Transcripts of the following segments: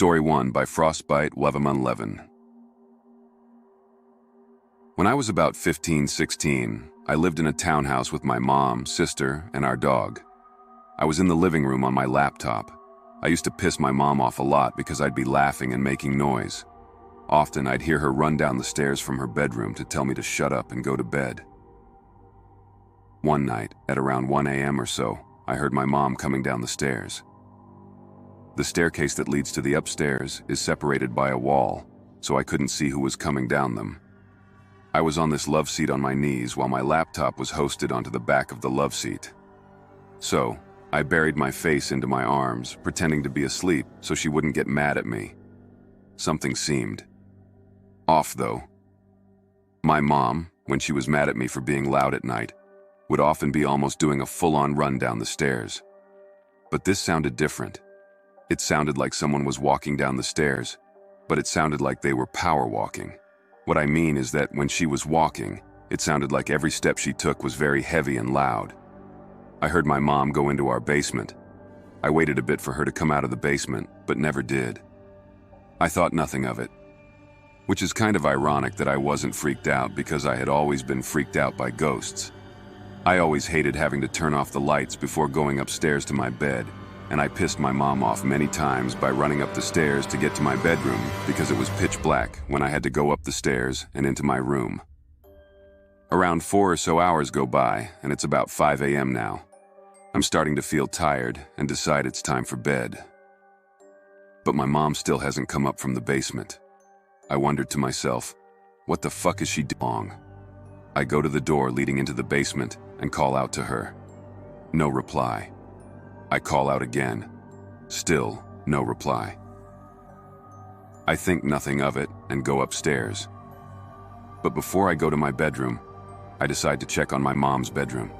Story 1 by Frostbite Leveman. When I was about 15-16, I lived in a townhouse with my mom, sister, and our dog. I was in the living room on my laptop. I used to piss my mom off a lot because I'd be laughing and making noise. Often I'd hear her run down the stairs from her bedroom to tell me to shut up and go to bed. One night, at around 1 a.m. or so, I heard my mom coming down the stairs. The staircase that leads to the upstairs is separated by a wall, so I couldn't see who was coming down them. I was on this love seat on my knees while my laptop was hosted onto the back of the love seat. So, I buried my face into my arms, pretending to be asleep so she wouldn't get mad at me. Something seemed off, though. My mom, when she was mad at me for being loud at night, would often be almost doing a full-on run down the stairs. But this sounded different. It sounded like someone was walking down the stairs, but it sounded like they were power walking. What I mean is that when she was walking, it sounded like every step she took was very heavy and loud. I heard my mom go into our basement. I waited a bit for her to come out of the basement, but never did. I thought nothing of it. Which is kind of ironic that I wasn't freaked out because I had always been freaked out by ghosts. I always hated having to turn off the lights before going upstairs to my bed, and I pissed my mom off many times by running up the stairs to get to my bedroom because it was pitch black when I had to go up the stairs and into my room. Around 4 or so hours go by, and it's about 5 a.m. now. I'm starting to feel tired and decide it's time for bed. But my mom still hasn't come up from the basement. I wondered to myself, what the fuck is she doing? I go to the door leading into the basement and call out to her. No reply. I call out again. Still no reply. I think nothing of it and go upstairs. But before I go to my bedroom, I decide to check on my mom's bedroom.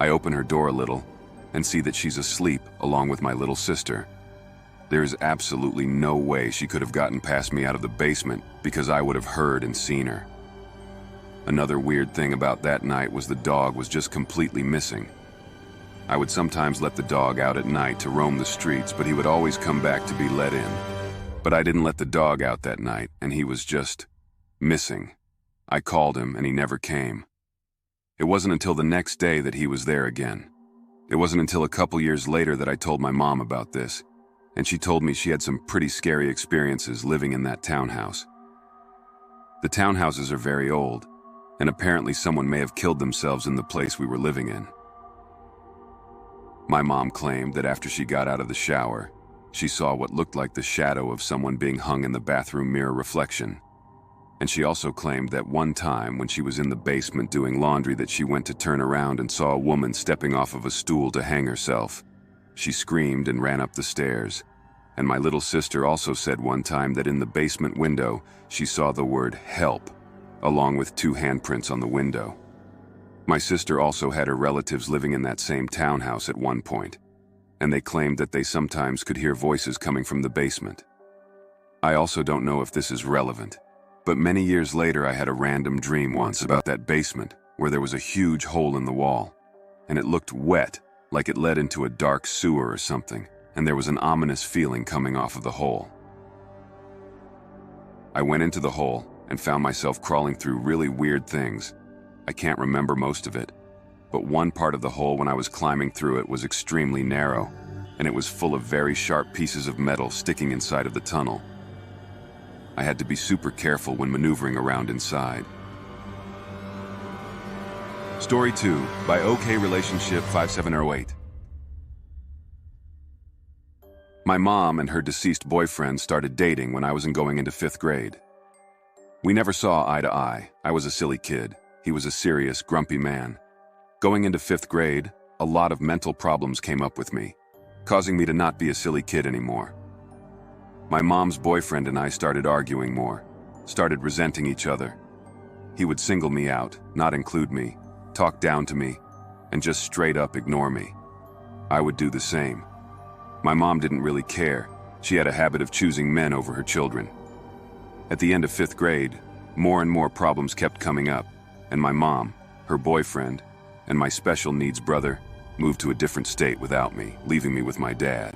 I open her door a little and see that she's asleep along with my little sister. There's absolutely no way she could have gotten past me out of the basement because I would have heard and seen her. Another weird thing about that night was the dog was just completely missing. I would sometimes let the dog out at night to roam the streets, but he would always come back to be let in. But I didn't let the dog out that night, and he was just missing. I called him, and he never came. It wasn't until the next day that he was there again. It wasn't until a couple years later that I told my mom about this, and she told me she had some pretty scary experiences living in that townhouse. The townhouses are very old, and apparently someone may have killed themselves in the place we were living in. My mom claimed that after she got out of the shower, she saw what looked like the shadow of someone being hung in the bathroom mirror reflection. And she also claimed that one time when she was in the basement doing laundry that she went to turn around and saw a woman stepping off of a stool to hang herself. She screamed and ran up the stairs. And my little sister also said one time that in the basement window, she saw the word help, along with 2 handprints on the window. My sister also had her relatives living in that same townhouse at one point, and they claimed that they sometimes could hear voices coming from the basement. I also don't know if this is relevant, but many years later I had a random dream once about that basement where there was a huge hole in the wall, and it looked wet, like it led into a dark sewer or something, and there was an ominous feeling coming off of the hole. I went into the hole and found myself crawling through really weird things. I can't remember most of it, but one part of the hole when I was climbing through it was extremely narrow, and it was full of very sharp pieces of metal sticking inside of the tunnel. I had to be super careful when maneuvering around inside. Story 2 by OK Relationship 5708. My mom and her deceased boyfriend started dating when I was going into 5th grade. We never saw eye to eye. I was a silly kid. He was a serious, grumpy man. Going into 5th grade, a lot of mental problems came up with me, causing me to not be a silly kid anymore. My mom's boyfriend and I started arguing more, started resenting each other. He would single me out, not include me, talk down to me, and just straight up ignore me. I would do the same. My mom didn't really care. She had a habit of choosing men over her children. At the end of 5th grade, more and more problems kept coming up, and my mom, her boyfriend, and my special needs brother moved to a different state without me, leaving me with my dad.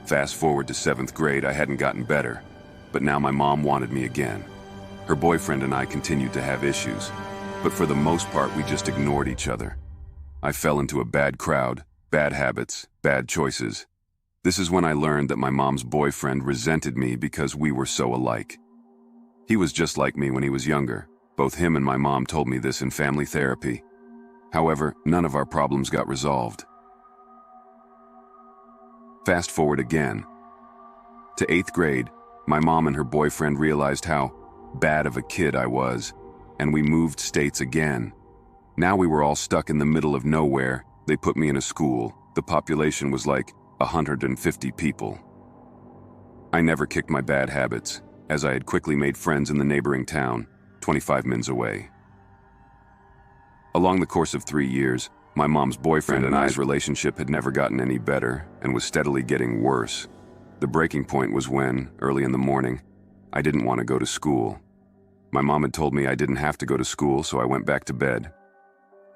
Fast forward to 7th grade, I hadn't gotten better, but now my mom wanted me again. Her boyfriend and I continued to have issues, but for the most part we just ignored each other. I fell into a bad crowd, bad habits, bad choices. This is when I learned that my mom's boyfriend resented me because we were so alike. He was just like me when he was younger. Both him and my mom told me this in family therapy. However, none of our problems got resolved. Fast forward again. To 8th grade, my mom and her boyfriend realized how bad of a kid I was, and we moved states again. Now we were all stuck in the middle of nowhere. They put me in a school. The population was like 150 people. I never kicked my bad habits, as I had quickly made friends in the neighboring town, 25 minutes away. Along the course of 3 years, my mom's boyfriend and I's relationship had never gotten any better and was steadily getting worse. The breaking point was when, early in the morning, I didn't want to go to school. My mom had told me I didn't have to go to school, so I went back to bed.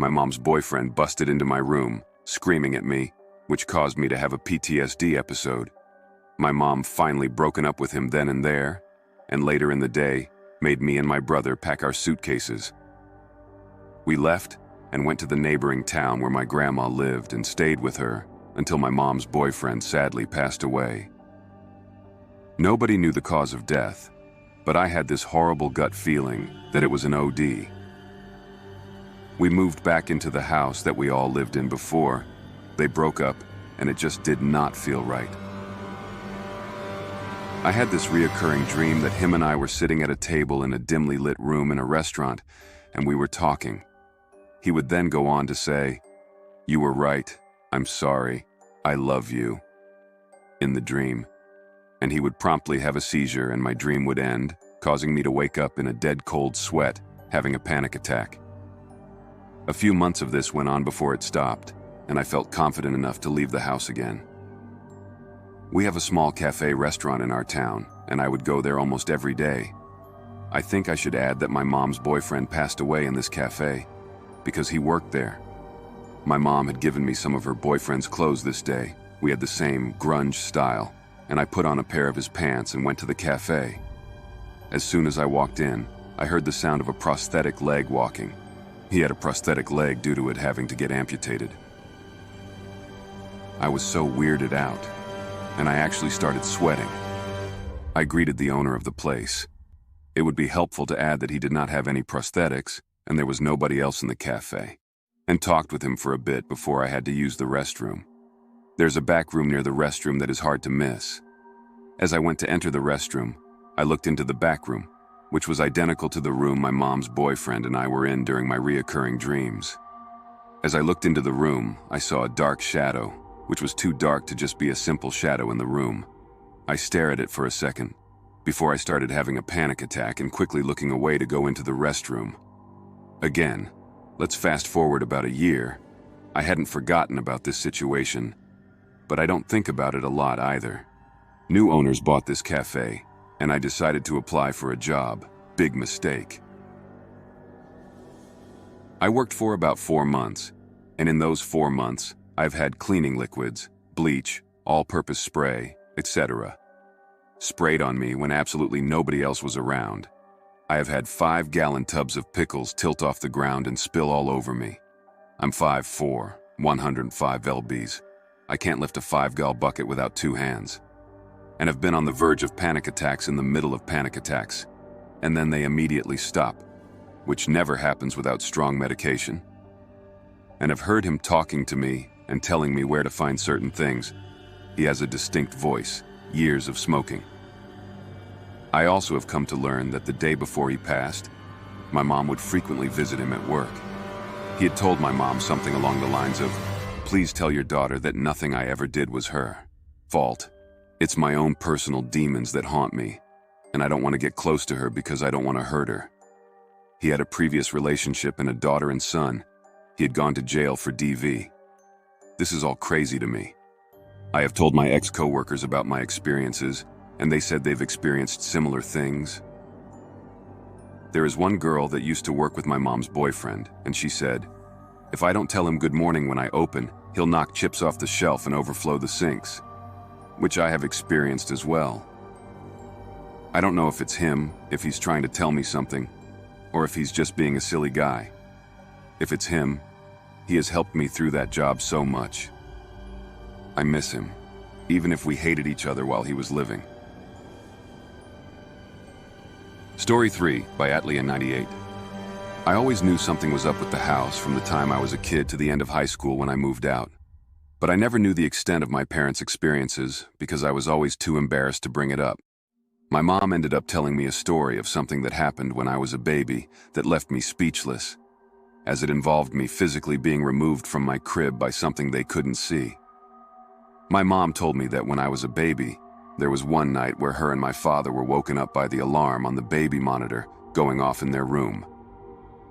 My mom's boyfriend busted into my room, screaming at me, which caused me to have a PTSD episode. My mom finally broken up with him then and there, and later in the day, made me and my brother pack our suitcases. We left and went to the neighboring town where my grandma lived and stayed with her until my mom's boyfriend sadly passed away. Nobody knew the cause of death, but I had this horrible gut feeling that it was an OD. We moved back into the house that we all lived in before. They broke up, and it just did not feel right. I had this reoccurring dream that him and I were sitting at a table in a dimly lit room in a restaurant, and we were talking. He would then go on to say, "You were right, I'm sorry, I love you," in the dream. And he would promptly have a seizure and my dream would end, causing me to wake up in a dead cold sweat, having a panic attack. A few months of this went on before it stopped, and I felt confident enough to leave the house again. We have a small cafe restaurant in our town, and I would go there almost every day. I think I should add that my mom's boyfriend passed away in this cafe, because he worked there. My mom had given me some of her boyfriend's clothes this day. We had the same grunge style, and I put on a pair of his pants and went to the cafe. As soon as I walked in, I heard the sound of a prosthetic leg walking. He had a prosthetic leg due to it having to get amputated. I was so weirded out, and I actually started sweating. I greeted the owner of the place. It would be helpful to add that he did not have any prosthetics, and there was nobody else in the cafe, and talked with him for a bit before I had to use the restroom. There's a back room near the restroom that is hard to miss. As I went to enter the restroom, I looked into the back room, which was identical to the room my mom's boyfriend and I were in during my reoccurring dreams. As I looked into the room, I saw a dark shadow, which was too dark to just be a simple shadow in the room. I stared at it for a second, before I started having a panic attack and quickly looking away to go into the restroom. Again, let's fast forward about a year. I hadn't forgotten about this situation, but I don't think about it a lot either. New owners bought this cafe, and I decided to apply for a job. Big mistake. I worked for about 4 months, and in those 4 months, I've had cleaning liquids, bleach, all-purpose spray, etc. sprayed on me when absolutely nobody else was around. I have had 5-gallon tubs of pickles tilt off the ground and spill all over me. I'm 5'4", 105 lbs. I can't lift a 5-gallon bucket without 2 hands. And have been on the verge of panic attacks in the middle of panic attacks. And then they immediately stop, which never happens without strong medication. And have heard him talking to me and telling me where to find certain things. He has a distinct voice, years of smoking. I also have come to learn that the day before he passed, my mom would frequently visit him at work. He had told my mom something along the lines of, "Please tell your daughter that nothing I ever did was her fault. It's my own personal demons that haunt me, and I don't want to get close to her because I don't want to hurt her." He had a previous relationship and a daughter and son. He had gone to jail for DV. This is all crazy to me. I have told my ex-coworkers about my experiences, and they said they've experienced similar things. There is one girl that used to work with my mom's boyfriend, and she said, "If I don't tell him good morning when I open, he'll knock chips off the shelf and overflow the sinks." which I have experienced as well. I don't know if it's him, if he's trying to tell me something, or if he's just being a silly guy. If it's him, he has helped me through that job so much. I miss him, even if we hated each other while he was living. Story 3 by Atlia98. I always knew something was up with the house from the time I was a kid to the end of high school when I moved out. But I never knew the extent of my parents' experiences because I was always too embarrassed to bring it up. My mom ended up telling me a story of something that happened when I was a baby that left me speechless, as it involved me physically being removed from my crib by something they couldn't see. My mom told me that when I was a baby, there was one night where her and my father were woken up by the alarm on the baby monitor going off in their room.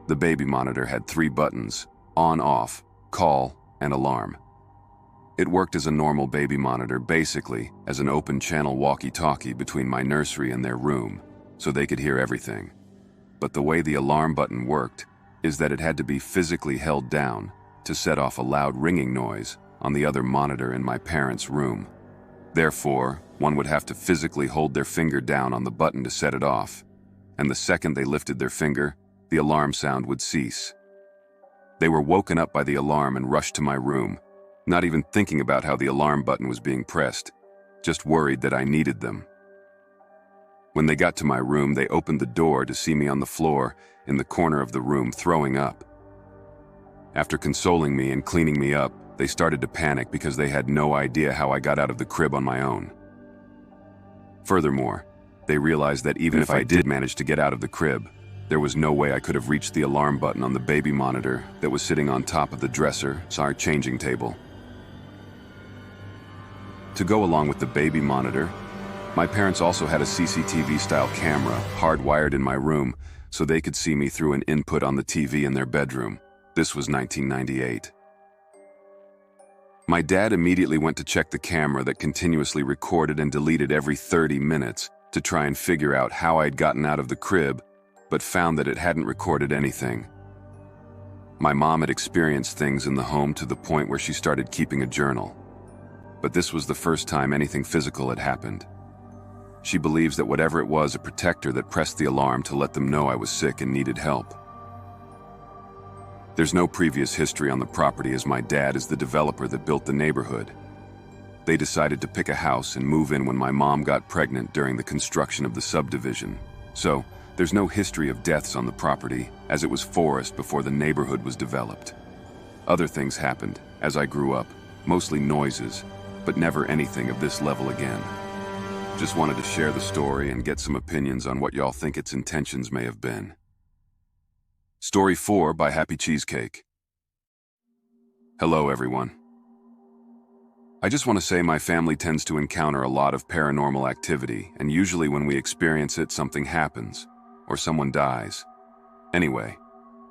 The baby monitor had 3 buttons: on, off, call, and alarm. It worked as a normal baby monitor, basically as an open channel walkie-talkie between my nursery and their room, so they could hear everything. But the way the alarm button worked is that it had to be physically held down to set off a loud ringing noise on the other monitor in my parents' room. Therefore, one would have to physically hold their finger down on the button to set it off, and the second they lifted their finger, the alarm sound would cease. They were woken up by the alarm and rushed to my room, not even thinking about how the alarm button was being pressed, just worried that I needed them. When they got to my room, they opened the door to see me on the floor in the corner of the room throwing up. After consoling me and cleaning me up, they started to panic because they had no idea how I got out of the crib on my own. Furthermore, they realized that even if I did manage to get out of the crib, there was no way I could have reached the alarm button on the baby monitor that was sitting on top of the dresser, our changing table. To go along with the baby monitor, my parents also had a CCTV-style camera hardwired in my room so they could see me through an input on the TV in their bedroom. This was 1998. My dad immediately went to check the camera that continuously recorded and deleted every 30 minutes to try and figure out how I'd gotten out of the crib, but found that it hadn't recorded anything. My mom had experienced things in the home to the point where she started keeping a journal. But this was the first time anything physical had happened. She believes that whatever it was, a protector that pressed the alarm to let them know I was sick and needed help. There's no previous history on the property as my dad is the developer that built the neighborhood. They decided to pick a house and move in when my mom got pregnant during the construction of the subdivision. So, there's no history of deaths on the property as it was forest before the neighborhood was developed. Other things happened as I grew up, mostly noises, but never anything of this level again. Just wanted to share the story and get some opinions on what y'all think its intentions may have been. Story 4 by Happy Cheesecake. Hello, everyone. I just want to say my family tends to encounter a lot of paranormal activity, and usually when we experience it, something happens, or someone dies. Anyway,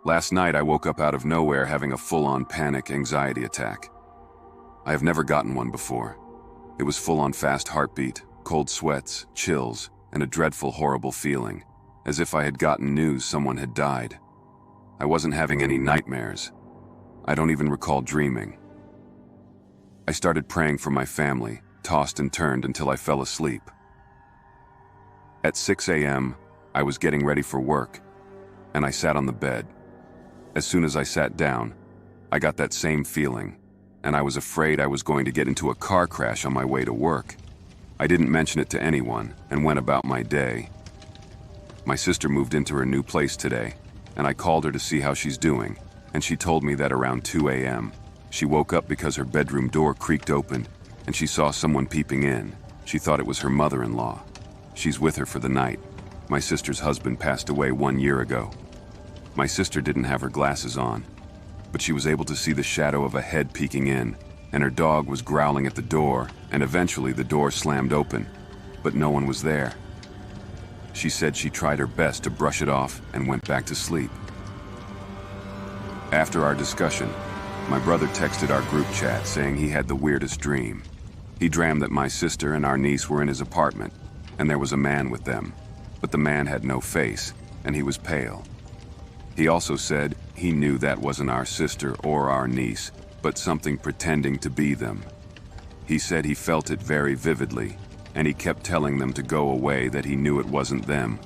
last night I woke up out of nowhere having a full-on panic anxiety attack. I have never gotten one before. It was full-on fast heartbeat, cold sweats, chills, and a dreadful, horrible feeling, as if I had gotten news someone had died. I wasn't having any nightmares. I don't even recall dreaming. I started praying for my family, tossed and turned until I fell asleep. At 6 a.m., I was getting ready for work, and I sat on the bed. As soon as I sat down, I got that same feeling, and I was afraid I was going to get into a car crash on my way to work. I didn't mention it to anyone and went about my day. My sister moved into her new place today, and I called her to see how she's doing, and she told me that around 2 a.m., she woke up because her bedroom door creaked open, and she saw someone peeping in. She thought it was her mother-in-law. She's with her for the night. My sister's husband passed away 1 year ago. My sister didn't have her glasses on, but she was able to see the shadow of a head peeking in, and her dog was growling at the door, and eventually the door slammed open, but no one was there. She said she tried her best to brush it off and went back to sleep. After our discussion, my brother texted our group chat saying he had the weirdest dream. He dreamed that my sister and our niece were in his apartment, and there was a man with them, but the man had no face, and he was pale. He also said he knew that wasn't our sister or our niece, but something pretending to be them. He said he felt it very vividly, and he kept telling them to go away, that he knew it wasn't them.